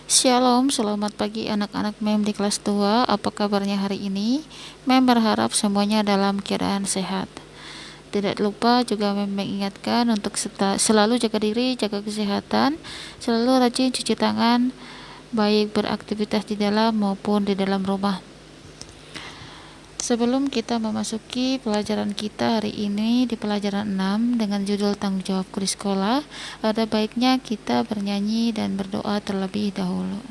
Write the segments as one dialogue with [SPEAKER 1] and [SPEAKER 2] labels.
[SPEAKER 1] Shalom, selamat pagi anak-anak MEM di kelas 2. Apa kabarnya hari ini? MEM berharap semuanya dalam keadaan sehat. Tidak lupa juga MEM mengingatkan untuk selalu jaga diri, jaga kesehatan, selalu rajin cuci tangan, baik beraktivitas di dalam maupun di dalam rumah. Sebelum kita memasuki pelajaran kita hari ini di pelajaran 6 dengan judul tanggung jawabku di sekolah, ada baiknya kita bernyanyi dan berdoa terlebih dahulu.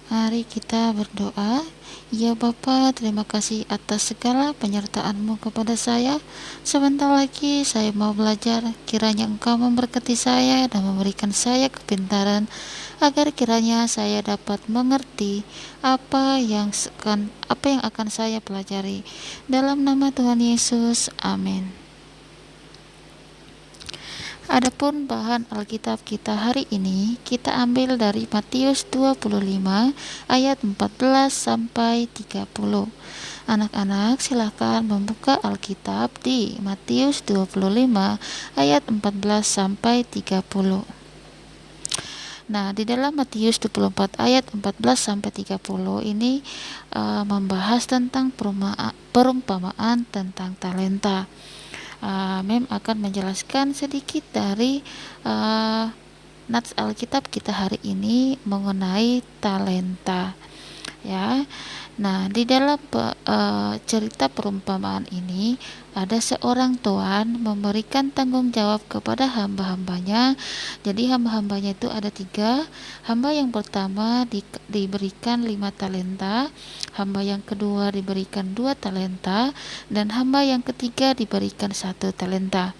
[SPEAKER 1] Mari kita berdoa. Ya Bapa, terima kasih atas segala penyertaan-Mu kepada saya. Sebentar lagi saya mau belajar, kiranya Engkau memberkati saya dan memberikan saya kepintaran, agar kiranya saya dapat mengerti apa yang akan saya pelajari. Dalam nama Tuhan Yesus, amin. Adapun bahan Alkitab kita hari ini kita ambil dari Matius 25 ayat 14 sampai 30. Anak-anak silakan membuka Alkitab di Matius 25 ayat 14 sampai 30. Nah, di dalam Matius 24 ayat 14 sampai 30 ini membahas tentang perumpamaan tentang talenta. MEM akan menjelaskan sedikit dari nats Alkitab kita hari ini mengenai talenta, ya. Nah, di dalam cerita perumpamaan ini ada seorang tuan memberikan tanggung jawab kepada hamba-hambanya. Jadi hamba-hambanya itu ada 3. Hamba yang pertama diberikan 5 talenta, hamba yang kedua diberikan 2 talenta, dan hamba yang ketiga diberikan 1 talenta.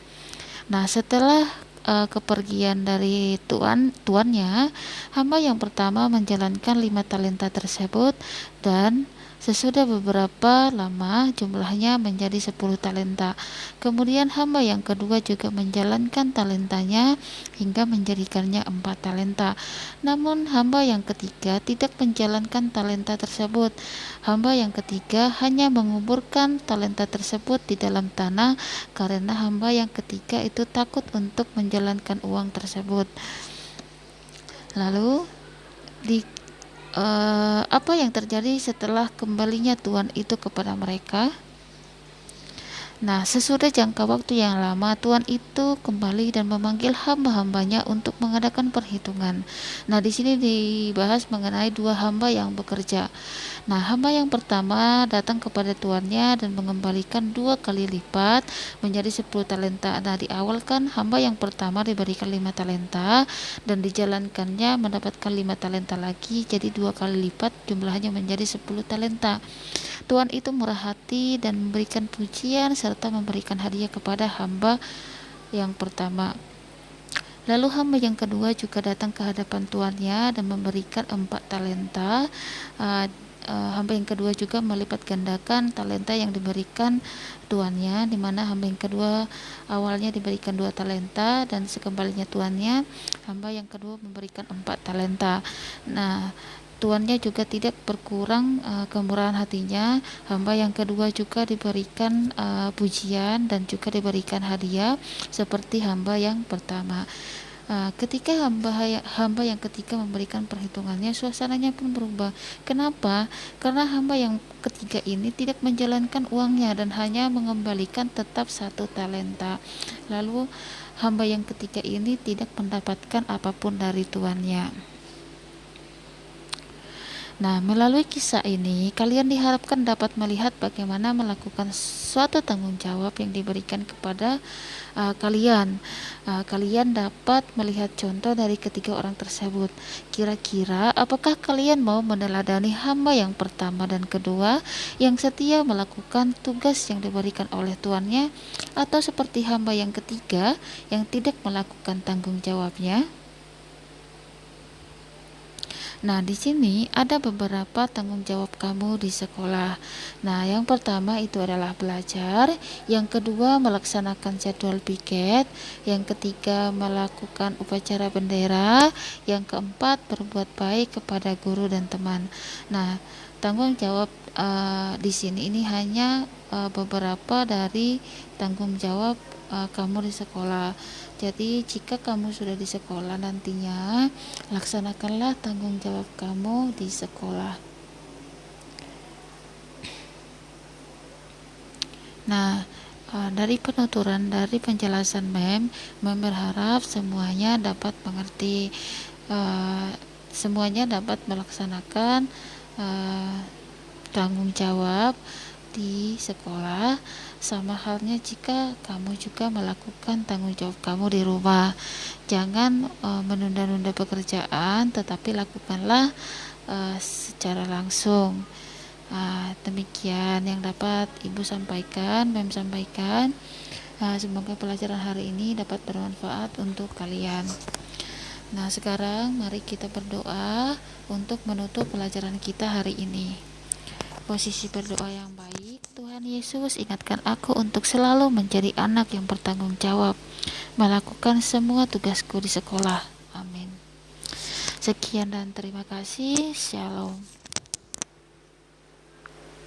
[SPEAKER 1] Nah, setelah kepergian dari tuannya, hamba yang pertama menjalankan 5 talenta tersebut, dan sesudah beberapa lama jumlahnya menjadi 10 talenta. Kemudian hamba yang kedua juga menjalankan talentanya hingga menjadikannya 4 talenta. Namun hamba yang ketiga tidak menjalankan talenta tersebut. Hamba yang ketiga hanya menguburkan talenta tersebut di dalam tanah, karena hamba yang ketiga itu takut untuk menjalankan uang tersebut. Lalu apa yang terjadi setelah kembalinya Tuhan itu kepada mereka? Nah, sesudah jangka waktu yang lama, Tuhan itu kembali dan memanggil hamba-hambanya untuk mengadakan perhitungan. Nah, di sini dibahas mengenai 2 hamba yang bekerja. Nah, hamba yang pertama datang kepada tuannya dan mengembalikan 2 kali lipat menjadi 10 talenta. Nah, di awal kan hamba yang pertama diberikan 5 talenta dan dijalankannya mendapatkan 5 talenta lagi, jadi 2 kali lipat jumlahnya menjadi 10 talenta. Tuhan itu murah hati dan memberikan pujian serta memberikan hadiah kepada hamba yang pertama. Lalu hamba yang kedua juga datang ke hadapan tuannya dan memberikan 4 talenta. Hamba yang kedua juga melipat gandakan talenta yang diberikan tuannya, di mana hamba yang kedua awalnya diberikan 2 talenta dan sekembalinya tuannya, hamba yang kedua memberikan 4 talenta. Nah, tuannya juga tidak berkurang kemurahan hatinya. Hamba yang kedua juga diberikan pujian dan juga diberikan hadiah seperti hamba yang pertama. Ketika hamba yang ketiga memberikan perhitungannya, suasananya pun berubah. Kenapa? Karena hamba yang ketiga ini tidak menjalankan uangnya dan hanya mengembalikan tetap 1 talenta. Lalu hamba yang ketiga ini tidak mendapatkan apapun dari tuannya. Nah, melalui kisah ini, kalian diharapkan dapat melihat bagaimana melakukan suatu tanggung jawab yang diberikan kepada kalian. Kalian dapat melihat contoh dari ketiga orang tersebut. Kira-kira, apakah kalian mau meneladani hamba yang pertama dan kedua, yang setia melakukan tugas yang diberikan oleh tuannya, atau seperti hamba yang ketiga, yang tidak melakukan tanggung jawabnya? Nah, di sini ada beberapa tanggung jawab kamu di sekolah. Nah, yang pertama itu adalah belajar, yang kedua melaksanakan jadwal piket, yang ketiga melakukan upacara bendera, yang keempat berbuat baik kepada guru dan teman. Nah, tanggung jawab di sini ini hanya beberapa dari tanggung jawab kamu di sekolah. Jadi jika kamu sudah di sekolah nantinya, laksanakanlah tanggung jawab kamu di sekolah. Nah, dari penuturan dari penjelasan Mem berharap semuanya dapat mengerti, semuanya dapat melaksanakan tanggung jawab di sekolah, sama halnya jika kamu juga melakukan tanggung jawab kamu di rumah. Jangan menunda-nunda pekerjaan, tetapi lakukanlah secara langsung. Demikian yang dapat Ibu sampaikan, Mem sampaikan. Semoga pelajaran hari ini dapat bermanfaat untuk kalian. Nah, sekarang mari kita berdoa untuk menutup pelajaran kita hari ini. Posisi berdoa yang baik. Tuhan Yesus, ingatkan aku untuk selalu menjadi anak yang bertanggung jawab, melakukan semua tugasku di sekolah. Amin. Sekian dan terima kasih. Shalom.